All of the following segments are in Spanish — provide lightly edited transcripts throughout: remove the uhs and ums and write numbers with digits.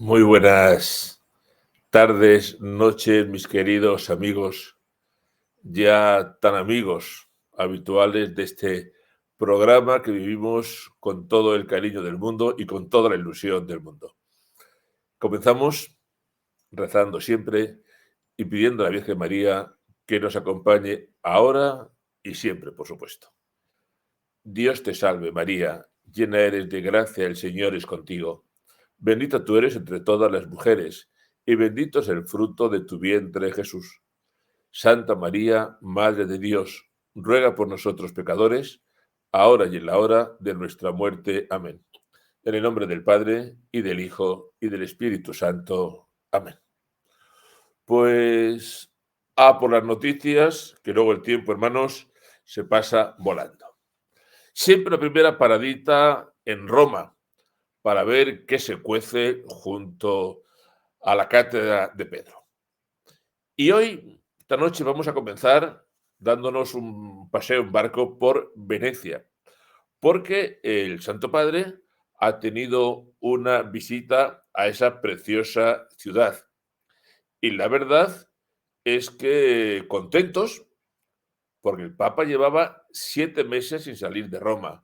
Muy buenas tardes, noches, mis queridos amigos, ya tan amigos habituales de este programa que vivimos con todo el cariño del mundo y con toda la ilusión del mundo. Comenzamos rezando siempre y pidiendo a la Virgen María que nos acompañe ahora y siempre, por supuesto. Dios te salve María, llena eres de gracia, el Señor es contigo. Bendita tú eres entre todas las mujeres, y bendito es el fruto de tu vientre, Jesús. Santa María, Madre de Dios, ruega por nosotros pecadores, ahora y en la hora de nuestra muerte. Amén. En el nombre del Padre, y del Hijo, y del Espíritu Santo. Amén. Pues, por las noticias, que luego el tiempo, hermanos, se pasa volando. Siempre la primera paradita en Roma, para ver qué se cuece junto a la cátedra de Pedro. Y hoy, esta noche, vamos a comenzar dándonos un paseo en barco por Venecia, porque el Santo Padre ha tenido una visita a esa preciosa ciudad. Y la verdad es que contentos, porque el Papa llevaba 7 meses sin salir de Roma.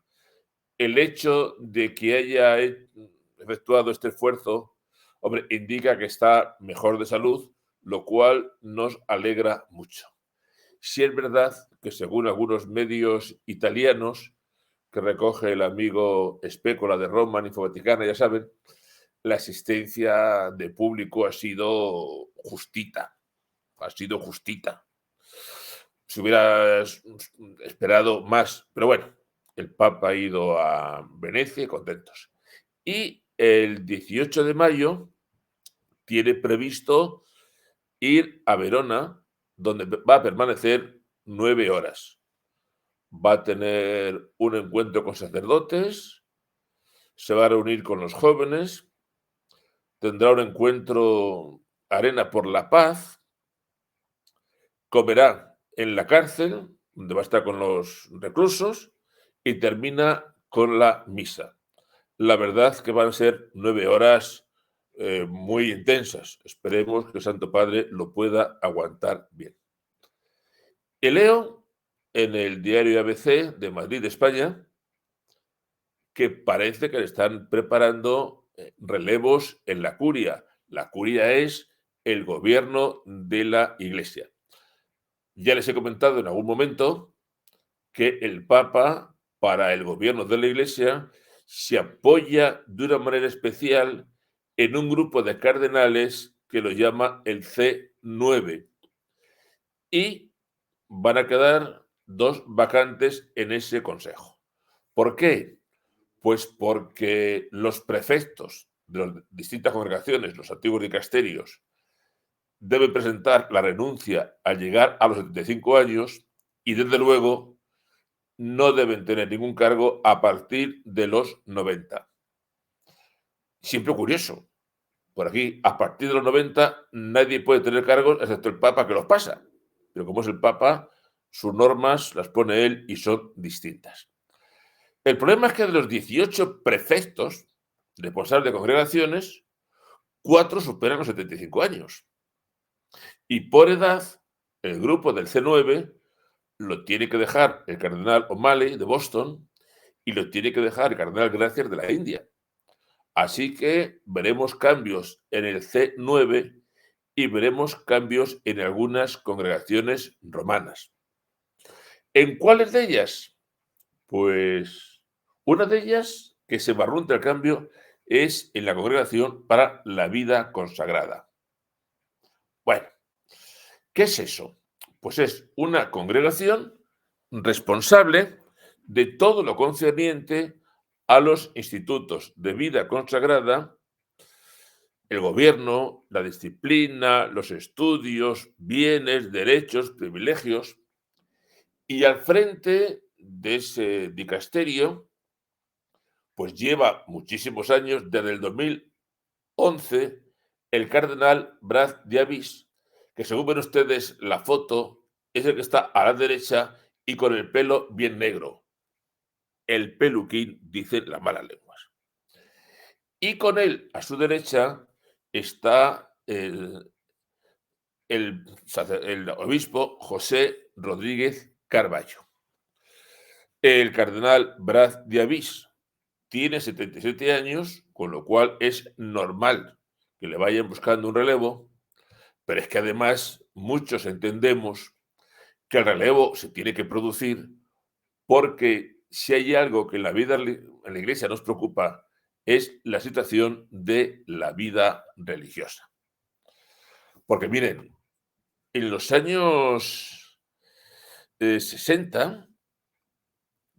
El hecho de que haya efectuado este esfuerzo, hombre, indica que está mejor de salud, lo cual nos alegra mucho. Sí es verdad que según algunos medios italianos, que recoge el amigo Spécola de Roma, Info Vaticana, ya saben, la asistencia de público ha sido justita, ha sido justita. Se hubiera esperado más, pero bueno, el Papa ha ido a Venecia y contentos. Y el 18 de mayo tiene previsto ir a Verona, donde va a permanecer 9 horas. Va a tener un encuentro con sacerdotes, se va a reunir con los jóvenes, tendrá un encuentro Arena por la Paz, comerá en la cárcel, donde va a estar con los reclusos, y termina con la misa. La verdad que van a ser 9 horas muy intensas. Esperemos que el Santo Padre lo pueda aguantar bien. Y leo en el diario ABC de Madrid, España, que parece que le están preparando relevos en la curia. La curia es el gobierno de la Iglesia. Ya les he comentado en algún momento que el Papa, para el gobierno de la Iglesia, se apoya de una manera especial en un grupo de cardenales que lo llama el C9. Y van a quedar 2 vacantes en ese consejo. ¿Por qué? Pues porque los prefectos de las distintas congregaciones, los antiguos dicasterios, deben presentar la renuncia al llegar a los 75 años y, desde luego, no deben tener ningún cargo a partir de los 90. Siempre curioso. Por aquí, a partir de los 90, nadie puede tener cargos excepto el Papa que los pasa. Pero como es el Papa, sus normas las pone él y son distintas. El problema es que de los 18 prefectos, responsables de congregaciones, 4 superan los 75 años. Y por edad, el grupo del C9 lo tiene que dejar el cardenal O'Malley de Boston y lo tiene que dejar el cardenal Gracias de la India. Así que veremos cambios en el C9 y veremos cambios en algunas congregaciones romanas. ¿En cuáles de ellas? Pues una de ellas que se barrunta el cambio es en la Congregación para la Vida Consagrada. Bueno, ¿qué es eso? Pues es una congregación responsable de todo lo concerniente a los institutos de vida consagrada, el gobierno, la disciplina, los estudios, bienes, derechos, privilegios. Y al frente de ese dicasterio, pues lleva muchísimos años, desde el 2011, el cardenal Brad Diavis, que según ven ustedes la foto, es el que está a la derecha y con el pelo bien negro. El peluquín, dicen las malas lenguas. Y con él, a su derecha, está el obispo José Rodríguez Carballo. El cardenal Brad de Avís tiene 77 años, con lo cual es normal que le vayan buscando un relevo, pero es que además muchos entendemos que el relevo se tiene que producir porque si hay algo que en la vida, en la iglesia nos preocupa, es la situación de la vida religiosa. Porque miren, en los años 60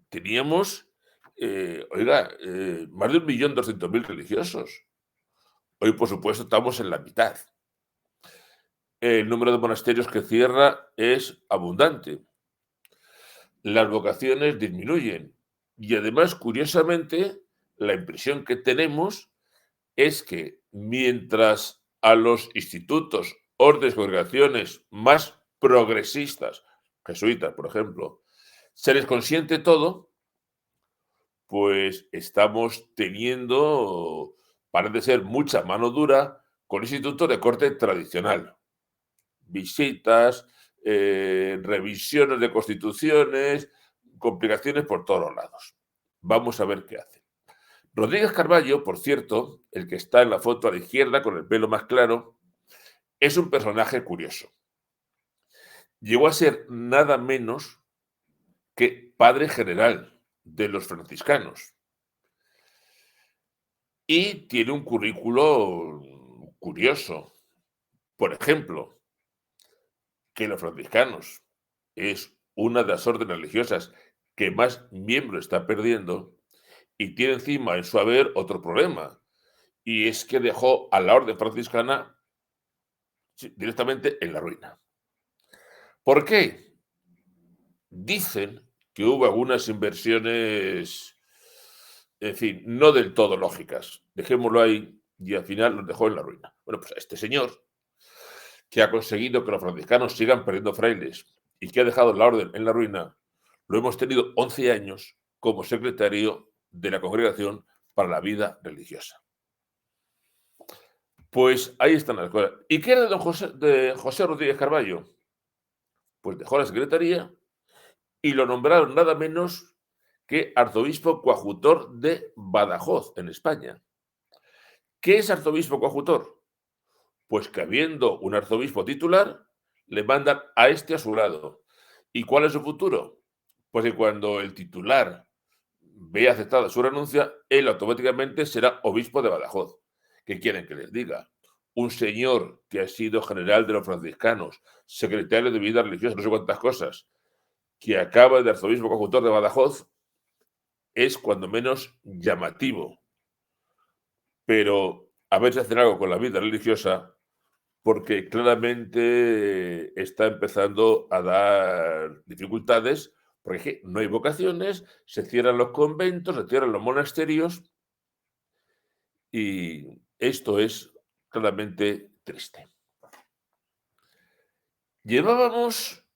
teníamos, más de 1.200.000 religiosos. Hoy, por supuesto, estamos en la mitad. El número de monasterios que cierra es abundante. Las vocaciones disminuyen. Y además, curiosamente, la impresión que tenemos es que mientras a los institutos, órdenes, congregaciones más progresistas, jesuitas, por ejemplo, se les consiente todo, pues estamos teniendo, parece ser, mucha mano dura con institutos de corte tradicional. Visitas, revisiones de constituciones, complicaciones por todos los lados. Vamos a ver qué hace. Rodríguez Carballo, por cierto, el que está en la foto a la izquierda con el pelo más claro, es un personaje curioso. Llegó a ser nada menos que padre general de los franciscanos y tiene un currículo curioso. Por ejemplo, que los franciscanos es una de las órdenes religiosas que más miembros está perdiendo y tiene encima en su haber otro problema, y es que dejó a la orden franciscana directamente en la ruina. ¿Por qué? Dicen que hubo algunas inversiones, en fin, no del todo lógicas. Dejémoslo ahí y al final los dejó en la ruina. Bueno, pues a este señor, que ha conseguido que los franciscanos sigan perdiendo frailes y que ha dejado la orden en la ruina, lo hemos tenido 11 años como secretario de la Congregación para la Vida Religiosa. Pues ahí están las cosas. ¿Y qué era de José Rodríguez Carballo? Pues dejó la secretaría y lo nombraron nada menos que arzobispo coadjutor de Badajoz, en España. ¿Qué es arzobispo coadjutor? Pues que habiendo un arzobispo titular, le mandan a este a su lado. ¿Y cuál es su futuro? Pues que cuando el titular vea aceptada su renuncia, él automáticamente será obispo de Badajoz. ¿Qué quieren que les diga? Un señor que ha sido general de los franciscanos, secretario de vida religiosa, no sé cuántas cosas, que acaba de arzobispo coadjutor de Badajoz, es cuando menos llamativo. Pero a ver si hacen algo con la vida religiosa, porque claramente está empezando a dar dificultades, porque es que no hay vocaciones, se cierran los conventos, se cierran los monasterios, y esto es claramente triste. Llevábamos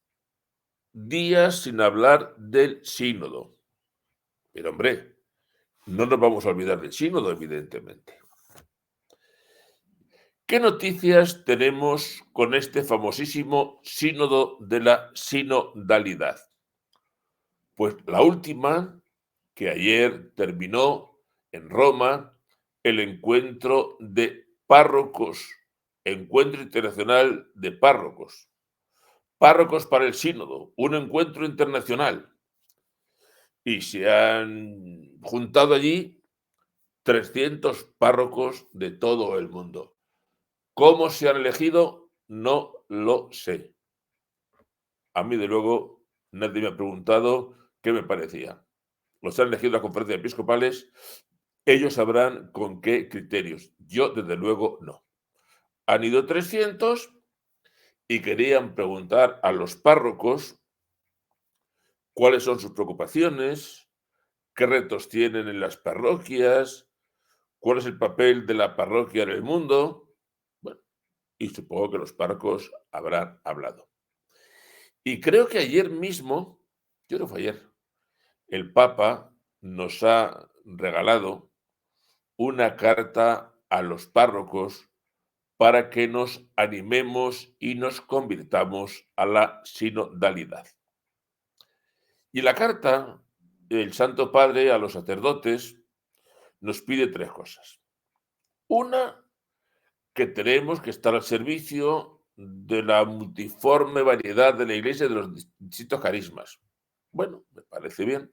días sin hablar del sínodo, pero hombre, no nos vamos a olvidar del sínodo, evidentemente. ¿Qué noticias tenemos con este famosísimo sínodo de la sinodalidad? Pues la última, que ayer terminó en Roma, el encuentro de párrocos, encuentro internacional de párrocos, párrocos para el sínodo, un encuentro internacional. Y se han juntado allí 300 párrocos de todo el mundo. ¿Cómo se han elegido? No lo sé. A mí, de luego, nadie me ha preguntado qué me parecía. Los han elegido las conferencias episcopales, ellos sabrán con qué criterios. Yo, desde luego, no. Han ido 300 y querían preguntar a los párrocos cuáles son sus preocupaciones, qué retos tienen en las parroquias, cuál es el papel de la parroquia en el mundo. Bueno, y supongo que los párrocos habrán hablado. Y creo que ayer mismo, yo creo que fue ayer, el Papa nos ha regalado una carta a los párrocos para que nos animemos y nos convirtamos a la sinodalidad. Y en la carta, el Santo Padre a los sacerdotes nos pide tres cosas. Una, que tenemos que estar al servicio de la multiforme variedad de la Iglesia y de los distintos carismas. Bueno, me parece bien.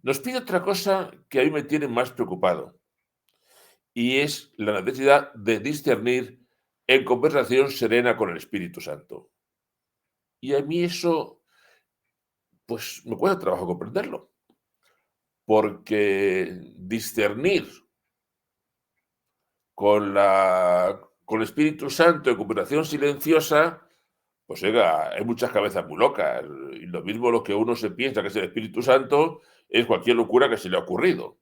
Nos pide otra cosa que a mí me tiene más preocupado, y es la necesidad de discernir en conversación serena con el Espíritu Santo. Y a mí eso, pues, me cuesta trabajo comprenderlo, porque discernir con el Espíritu Santo en conversación silenciosa, pues oiga, hay muchas cabezas muy locas. Y lo mismo lo que uno se piensa que es el Espíritu Santo es cualquier locura que se le ha ocurrido.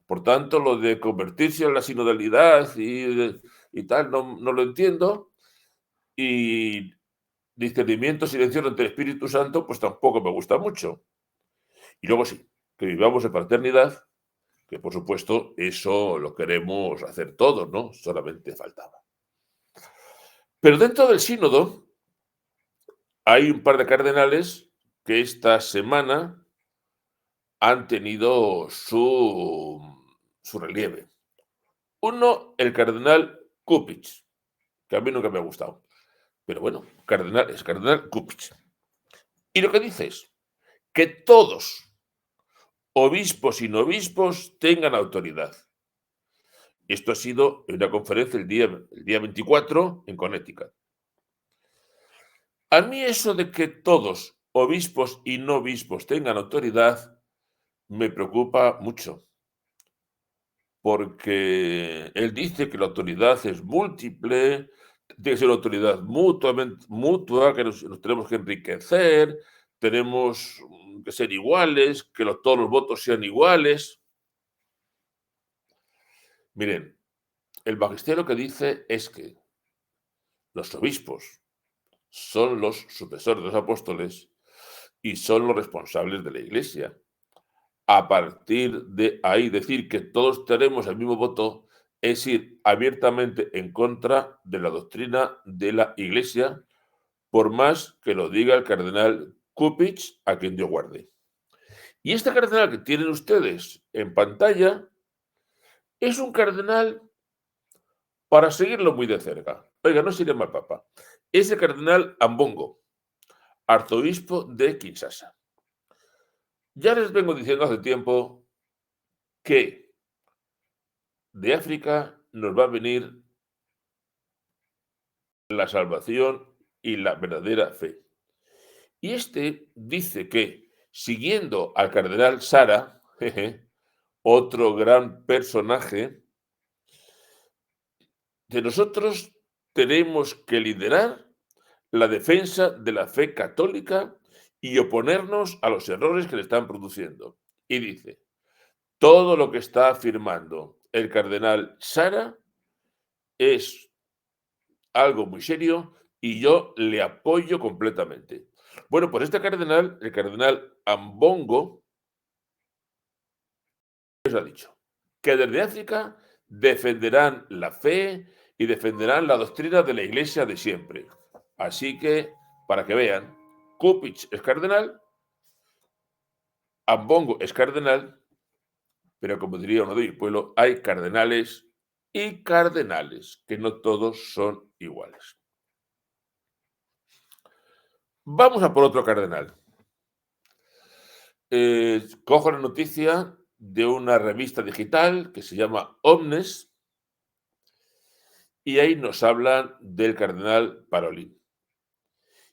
Por tanto, lo de convertirse en la sinodalidad y tal, no lo entiendo. Y discernimiento silencioso ante el Espíritu Santo, pues tampoco me gusta mucho. Y luego sí, que vivamos en fraternidad, que por supuesto eso lo queremos hacer todos, ¿no? Solamente faltaba. Pero dentro del sínodo hay un par de cardenales que esta semana han tenido su relieve. Uno, el cardenal Cupich, que a mí nunca me ha gustado. Pero bueno, cardenal es cardenal Cupich. Y lo que dice es que todos, obispos y no obispos, tengan autoridad. Esto ha sido en una conferencia el día 24 en Connecticut. A mí eso de que todos, obispos y no obispos, tengan autoridad, me preocupa mucho, porque él dice que la autoridad es múltiple, tiene que ser una autoridad mutua, que nos tenemos que enriquecer, tenemos que ser iguales, que todos los votos sean iguales. Miren, el magisterio que dice es que los obispos son los sucesores de los apóstoles y son los responsables de la Iglesia. A partir de ahí, decir que todos tenemos el mismo voto es ir abiertamente en contra de la doctrina de la Iglesia, por más que lo diga el cardenal Cupich, a quien Dios guarde. Y este cardenal que tienen ustedes en pantalla es un cardenal para seguirlo muy de cerca. Oiga, no sería mal papa. Es el cardenal Ambongo, arzobispo de Kinshasa. Ya les vengo diciendo hace tiempo que de África nos va a venir la salvación y la verdadera fe. Y este dice que, siguiendo al cardenal Sara, otro gran personaje, de nosotros tenemos que liderar la defensa de la fe católica y oponernos a los errores que le están produciendo. Y dice, todo lo que está afirmando el cardenal Sara es algo muy serio y yo le apoyo completamente. Bueno, pues este cardenal, el cardenal Ambongo, les ha dicho que desde África defenderán la fe y defenderán la doctrina de la Iglesia de siempre. Así que, para que vean, Cupich es cardenal, Ambongo es cardenal, pero como diría uno de mi pueblo, hay cardenales y cardenales, que no todos son iguales. Vamos a por otro cardenal. Cojo la noticia de una revista digital que se llama Omnes y ahí nos hablan del cardenal Parolin.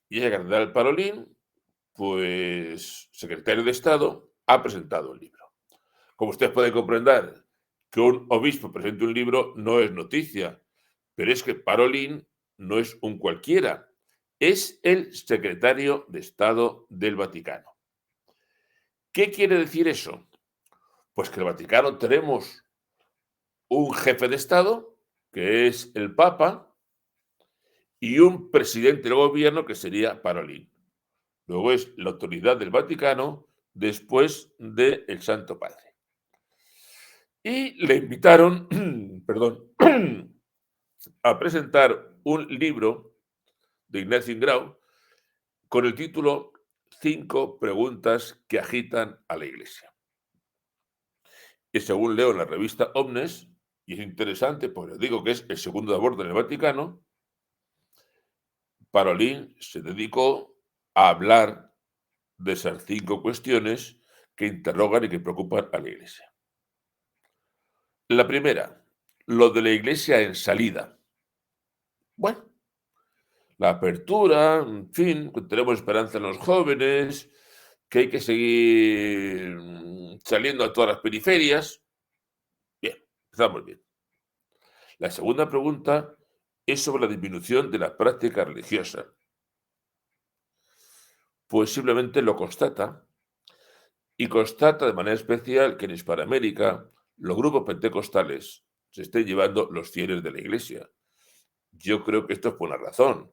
Y ese cardenal Parolin, pues secretario de Estado, ha presentado un libro. Como ustedes pueden comprender, que un obispo presente un libro no es noticia, pero es que Parolin no es un cualquiera, es el secretario de Estado del Vaticano. ¿Qué quiere decir eso? Pues que en el Vaticano tenemos un jefe de Estado, que es el Papa, y un presidente del gobierno, que sería Parolin. Luego es la autoridad del Vaticano después del Santo Padre. Y le invitaron, perdón, a presentar un libro de Ignacio Grau con el título 5 preguntas que agitan a la Iglesia. Y según leo en la revista Omnes, y es interesante, porque os digo que es el segundo de aborto en el Vaticano, Parolin se dedicó a hablar de esas 5 cuestiones que interrogan y que preocupan a la Iglesia. La primera, lo de la Iglesia en salida. Bueno, la apertura, en fin, que tenemos esperanza en los jóvenes, que hay que seguir saliendo a todas las periferias. Bien, empezamos bien. La segunda pregunta es sobre la disminución de la práctica religiosa. Pues simplemente lo constata, y constata de manera especial que en Hispanoamérica los grupos pentecostales se estén llevando los fieles de la Iglesia. Yo creo que esto es por una razón,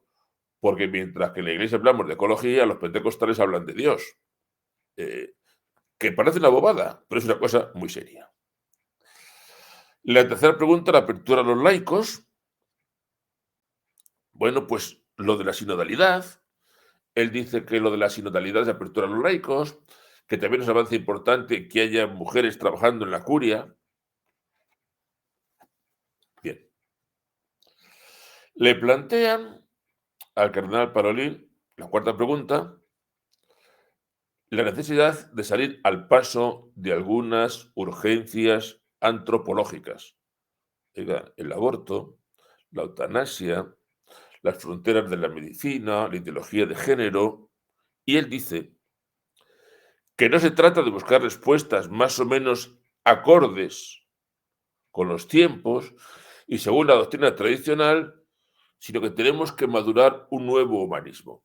porque mientras que en la Iglesia hablamos de ecología, los pentecostales hablan de Dios, que parece una bobada, pero es una cosa muy seria. La tercera pregunta, la apertura a los laicos. Bueno, pues lo de la sinodalidad. Él dice que lo de la sinodalidad es apertura a los laicos, que también es un avance importante que haya mujeres trabajando en la curia. Bien. Le plantean al cardenal Parolin, la cuarta pregunta, la necesidad de salir al paso de algunas urgencias antropológicas. Oiga, el aborto, la eutanasia, las fronteras de la medicina, la ideología de género. Y él dice que no se trata de buscar respuestas más o menos acordes con los tiempos y según la doctrina tradicional, sino que tenemos que madurar un nuevo humanismo.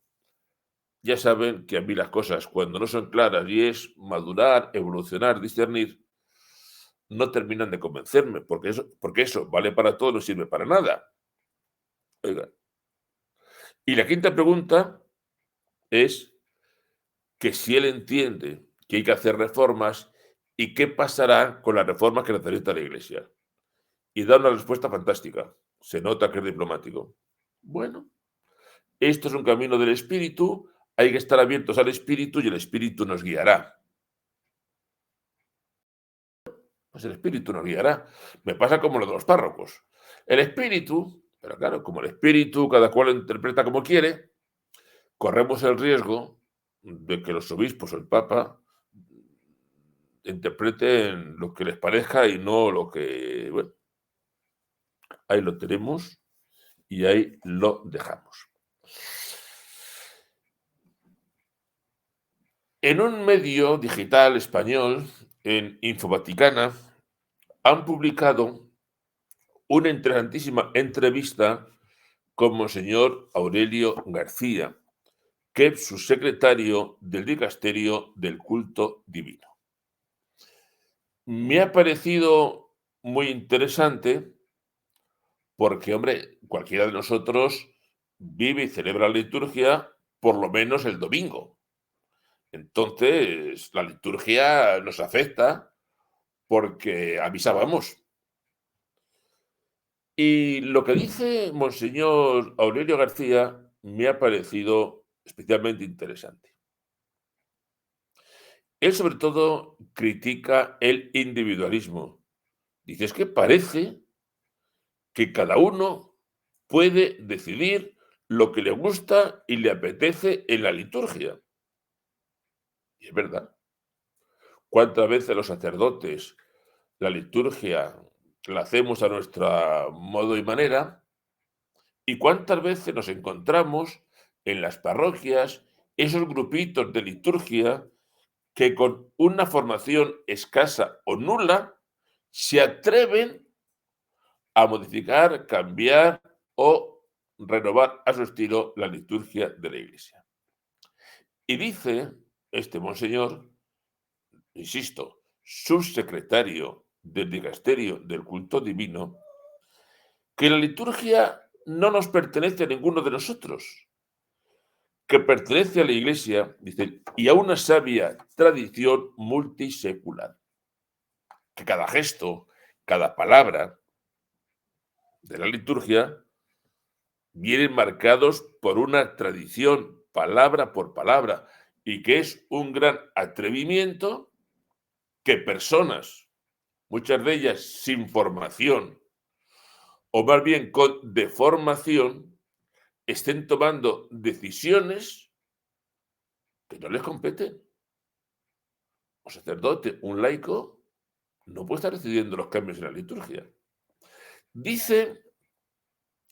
Ya saben que a mí las cosas, cuando no son claras y es madurar, evolucionar, discernir, no terminan de convencerme, porque eso vale para todo, no sirve para nada. Oiga. Y la quinta pregunta es que si él entiende que hay que hacer reformas y qué pasará con las reformas que necesita la Iglesia. Y da una respuesta fantástica. Se nota que es diplomático. Bueno, esto es un camino del espíritu, hay que estar abiertos al espíritu y el espíritu nos guiará. Pues el espíritu nos guiará. Me pasa como lo de los párrocos. El espíritu, pero claro, como el espíritu cada cual lo interpreta como quiere, corremos el riesgo de que los obispos o el papa interpreten lo que les parezca y no lo que... Bueno, ahí lo tenemos y ahí lo dejamos. En un medio digital español, en Infovaticana, han publicado una interesantísima entrevista con Monseñor Aurelio García, que es subsecretario del Dicasterio del Culto Divino. Me ha parecido muy interesante porque, hombre, cualquiera de nosotros vive y celebra la liturgia por lo menos el domingo. Entonces, la liturgia nos afecta porque avisábamos. Y lo que dice Monseñor Aurelio García me ha parecido especialmente interesante. Él, sobre todo, critica el individualismo. Dice, es que parece que cada uno puede decidir lo que le gusta y le apetece en la liturgia. Y es verdad. ¿Cuántas veces los sacerdotes la liturgia la hacemos a nuestro modo y manera? ¿Y cuántas veces nos encontramos en las parroquias esos grupitos de liturgia que con una formación escasa o nula se atreven a modificar, cambiar o renovar a su estilo la liturgia de la Iglesia? Y dice este monseñor, insisto, subsecretario del Dicasterio del Culto Divino, que la liturgia no nos pertenece a ninguno de nosotros, que pertenece a la Iglesia, dice, y a una sabia tradición multisecular. Que cada gesto, cada palabra, de la liturgia vienen marcados por una tradición, palabra por palabra, y que es un gran atrevimiento que personas, muchas de ellas sin formación, o más bien con deformación, estén tomando decisiones que no les competen. Un sacerdote, un laico, no puede estar decidiendo los cambios en la liturgia. Dice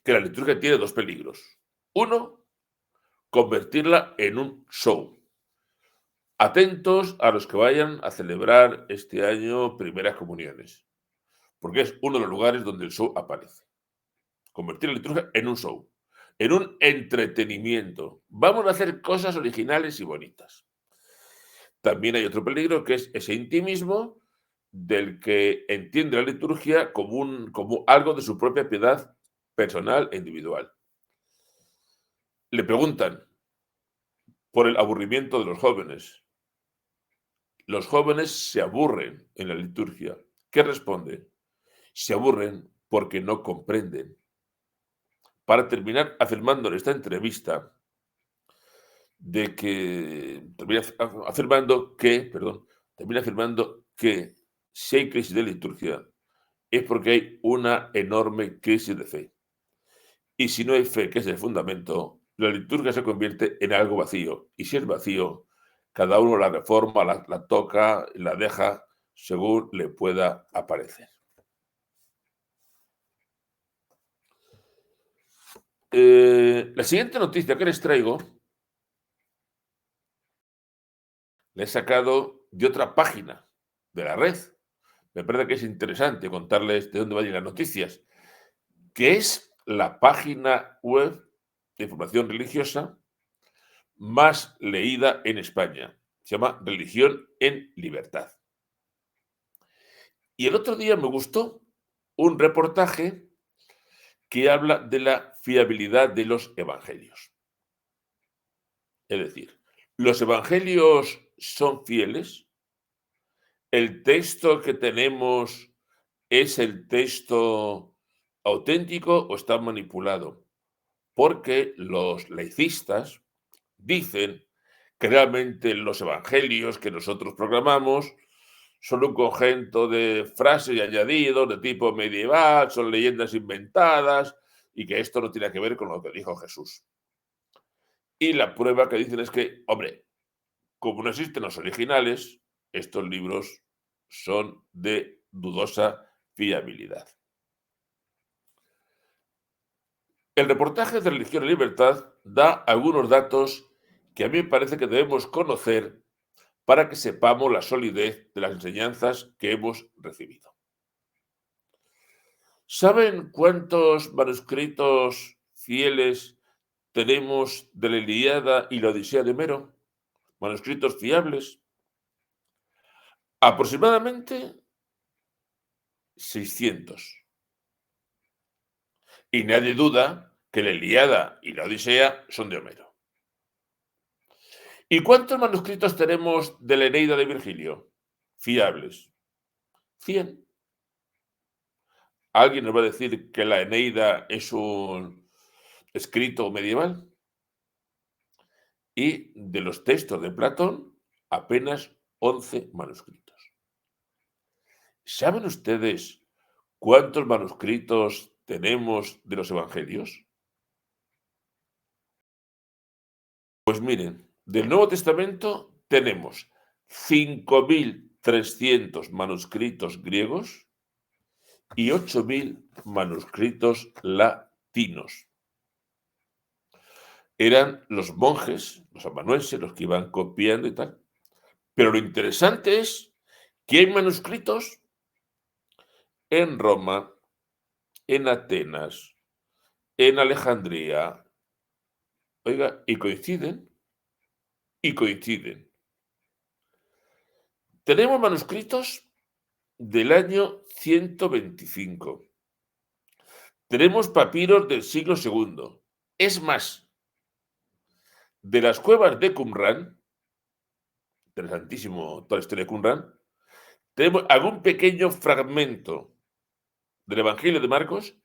que la liturgia tiene dos peligros. Uno, convertirla en un show. Atentos a los que vayan a celebrar este año primeras comuniones, porque es uno de los lugares donde el show aparece. Convertir la liturgia en un show, en un entretenimiento. Vamos a hacer cosas originales y bonitas. También hay otro peligro, que es ese intimismo del que entiende la liturgia como algo de su propia piedad personal e individual. Le preguntan por el aburrimiento de los jóvenes. Los jóvenes se aburren en la liturgia. ¿Qué responde? Se aburren porque no comprenden. Para terminar afirmando en esta entrevista termina afirmando que si hay crisis de liturgia es porque hay una enorme crisis de fe. Y si no hay fe, que es el fundamento, la liturgia se convierte en algo vacío. Y si es vacío, cada uno la reforma, la toca, la deja según le pueda aparecer. La siguiente noticia que les traigo la he sacado de otra página de la red. Me parece que es interesante contarles de dónde van las noticias, que es la página web de información religiosa más leída en España. Se llama Religión en Libertad. Y el otro día me gustó un reportaje que habla de la fiabilidad de los evangelios. Es decir, ¿los evangelios son fieles? ¿El texto que tenemos es el texto auténtico o está manipulado? Porque los laicistas dicen que realmente los evangelios que nosotros proclamamos son un conjunto de frases y añadidos de tipo medieval, son leyendas inventadas y que esto no tiene que ver con lo que dijo Jesús. Y la prueba que dicen es que, hombre, como no existen los originales, estos libros son de dudosa fiabilidad. El reportaje de Religión y Libertad da algunos datos que a mí me parece que debemos conocer para que sepamos la solidez de las enseñanzas que hemos recibido. ¿Saben cuántos manuscritos fieles tenemos de la Ilíada y la Odisea de Homero? Manuscritos fiables. Aproximadamente 600. Y nadie duda que la Ilíada y la Odisea son de Homero. ¿Y cuántos manuscritos tenemos de la Eneida de Virgilio? Fiables. 100. ¿Alguien nos va a decir que la Eneida es un escrito medieval? Y de los textos de Platón, apenas 11 manuscritos. ¿Saben ustedes cuántos manuscritos tenemos de los evangelios? Pues miren, del Nuevo Testamento tenemos 5.300 manuscritos griegos y 8.000 manuscritos latinos. Eran los monjes, los amanuenses, los que iban copiando y tal. Pero lo interesante es que hay manuscritos en Roma, en Atenas, en Alejandría. Oiga, y coinciden. Tenemos manuscritos del año 125. Tenemos papiros del siglo II. Es más, de las cuevas de Qumrán, interesantísimo toda la historia de Qumrán, tenemos algún pequeño fragmento del Evangelio de Marcos,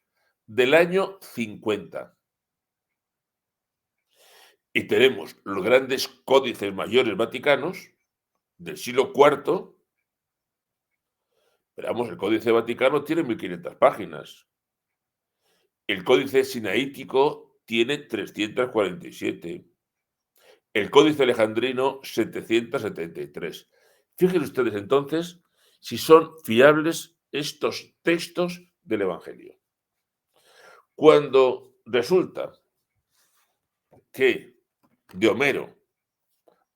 del año 50. Y tenemos los grandes códices mayores vaticanos del siglo IV. Pero vamos, el Códice Vaticano tiene 1500 páginas. El Códice Sinaítico tiene 347. El Códice Alejandrino, 773. Fíjense ustedes entonces si son fiables estos textos del Evangelio. Cuando resulta que de Homero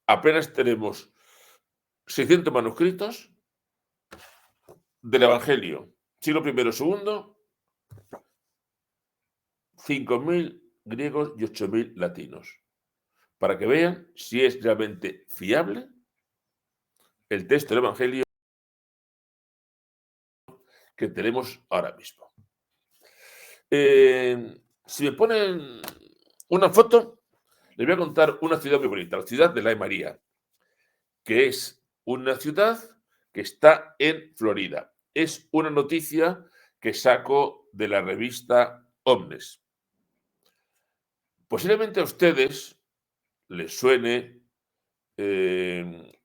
apenas tenemos 600 manuscritos, del Evangelio, siglo I, II, 5.000 griegos y 8.000 latinos. Para que vean si es realmente fiable el texto del Evangelio que tenemos ahora mismo. Si me ponen una foto, les voy a contar una ciudad muy bonita, la ciudad de La María, que es una ciudad que está en Florida. Es una noticia que saco de la revista Omnes. Posiblemente a ustedes les suene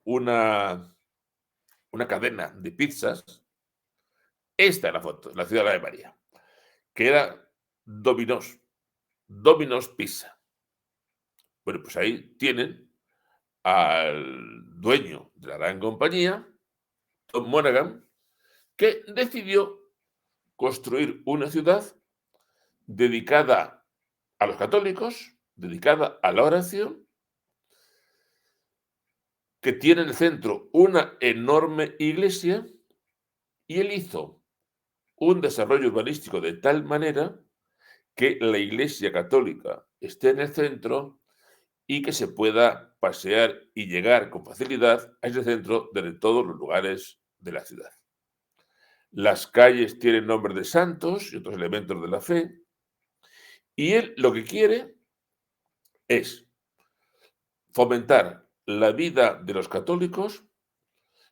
una cadena de pizzas. Esta es la foto, la ciudad de La María, que era Domino's Pizza. Bueno, pues ahí tienen al dueño de la gran compañía, Tom Monaghan, que decidió construir una ciudad dedicada a los católicos, dedicada a la oración, que tiene en el centro una enorme iglesia, y él hizo un desarrollo urbanístico de tal manera que la iglesia católica esté en el centro y que se pueda pasear y llegar con facilidad a ese centro desde todos los lugares de la ciudad. Las calles tienen nombres de santos y otros elementos de la fe, y él lo que quiere es fomentar la vida de los católicos,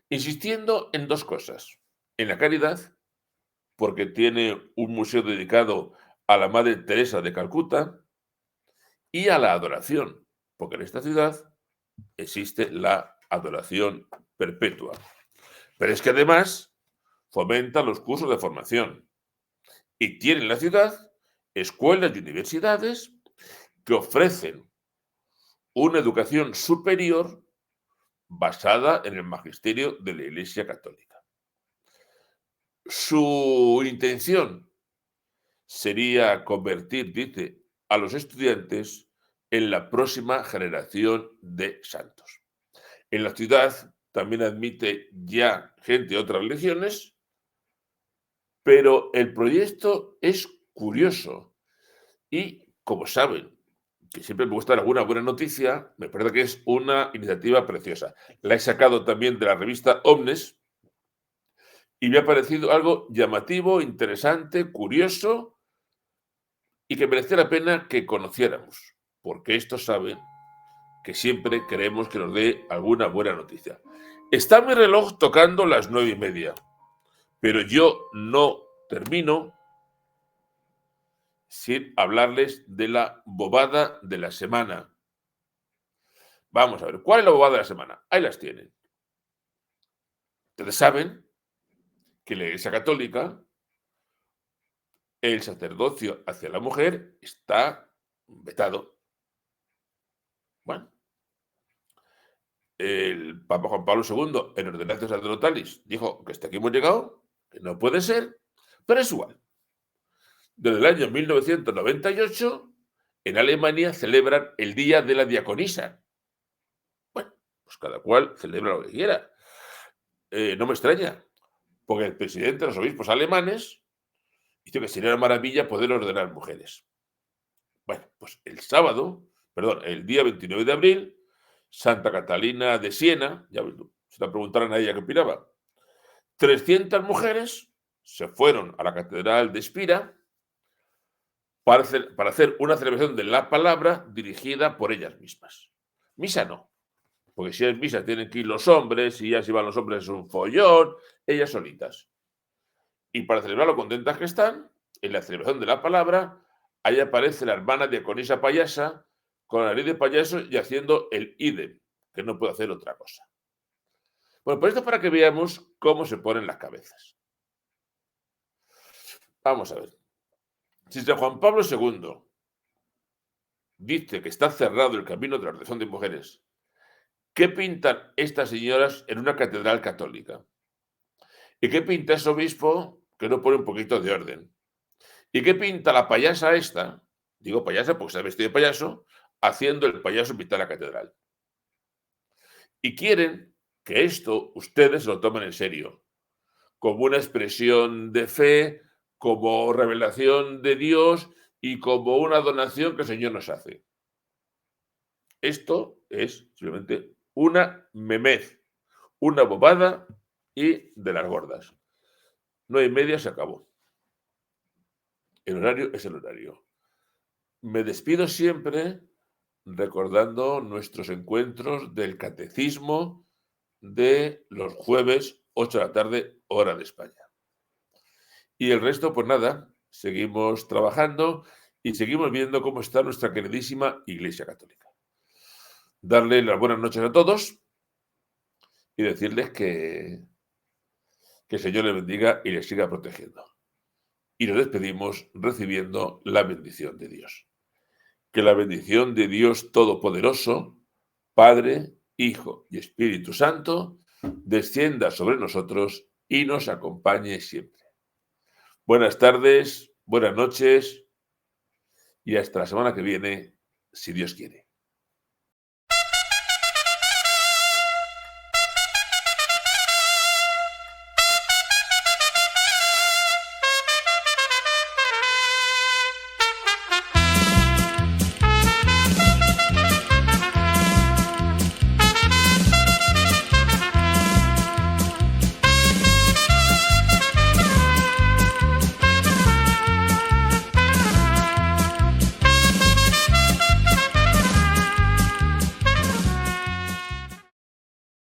insistiendo en dos cosas: en la caridad, porque tiene un museo dedicado a la Madre Teresa de Calcuta, y a la adoración, porque en esta ciudad existe la adoración perpetua. Pero es que además fomenta los cursos de formación y tiene en la ciudad escuelas y universidades que ofrecen una educación superior basada en el magisterio de la Iglesia Católica. Su intención sería convertir, dice, a los estudiantes en la próxima generación de santos. En la ciudad también admite ya gente de otras religiones, pero el proyecto es curioso. Y, como saben, que siempre me gusta dar alguna buena noticia, me parece que es una iniciativa preciosa. La he sacado también de la revista Omnes y me ha parecido algo llamativo, interesante, curioso, y que merece la pena que conociéramos, porque estos saben que siempre queremos que nos dé alguna buena noticia. Está mi reloj tocando las 9:30, pero yo no termino sin hablarles de la bobada de la semana. Vamos a ver, ¿cuál es la bobada de la semana? Ahí las tienen. Ustedes saben que en la Iglesia Católica el sacerdocio hacia la mujer está vetado. Bueno, el Papa Juan Pablo II, en Ordenanza Sacerdotalis, dijo que hasta aquí hemos llegado, que no puede ser, pero es igual. Desde el año 1998, en Alemania celebran el Día de la Diaconisa. Bueno, pues cada cual celebra lo que quiera. No me extraña, porque el presidente de los obispos alemanes dice que sería una maravilla poder ordenar mujeres. Bueno, pues el día 29 de abril, Santa Catalina de Siena, ya se la preguntaron a ella qué opinaba, 300 mujeres se fueron a la catedral de Espira para hacer una celebración de la palabra dirigida por ellas mismas. Misa no, porque si es misa tienen que ir los hombres, y ya si van los hombres es un follón, ellas solitas. Y para celebrar lo contentas que están, en la celebración de la palabra, ahí aparece la hermana diaconisa payasa con la nariz de payaso y haciendo el idem, que no puede hacer otra cosa. Bueno, pues esto es para que veamos cómo se ponen las cabezas. Vamos a ver. Si San Juan Pablo II dice que está cerrado el camino de la ordenación de mujeres, ¿qué pintan estas señoras en una catedral católica? ¿Y qué pinta ese obispo que no pone un poquito de orden? ¿Y qué pinta la payasa esta? Digo payasa porque está vestido de payaso, haciendo el payaso en mitad de la catedral. Y quieren que esto ustedes lo tomen en serio, como una expresión de fe, como revelación de Dios y como una donación que el Señor nos hace. Esto es simplemente una memez, una bobada y de las gordas. 9:30 se acabó. El horario es el horario. Me despido siempre recordando nuestros encuentros del catecismo de los jueves, 8 de la tarde, hora de España. Y el resto, pues nada, seguimos trabajando y seguimos viendo cómo está nuestra queridísima Iglesia Católica. Darle las buenas noches a todos y decirles que el Señor les bendiga y les siga protegiendo. Y nos despedimos recibiendo la bendición de Dios. Que la bendición de Dios Todopoderoso, Padre, Hijo y Espíritu Santo, descienda sobre nosotros y nos acompañe siempre. Buenas tardes, buenas noches y hasta la semana que viene, si Dios quiere.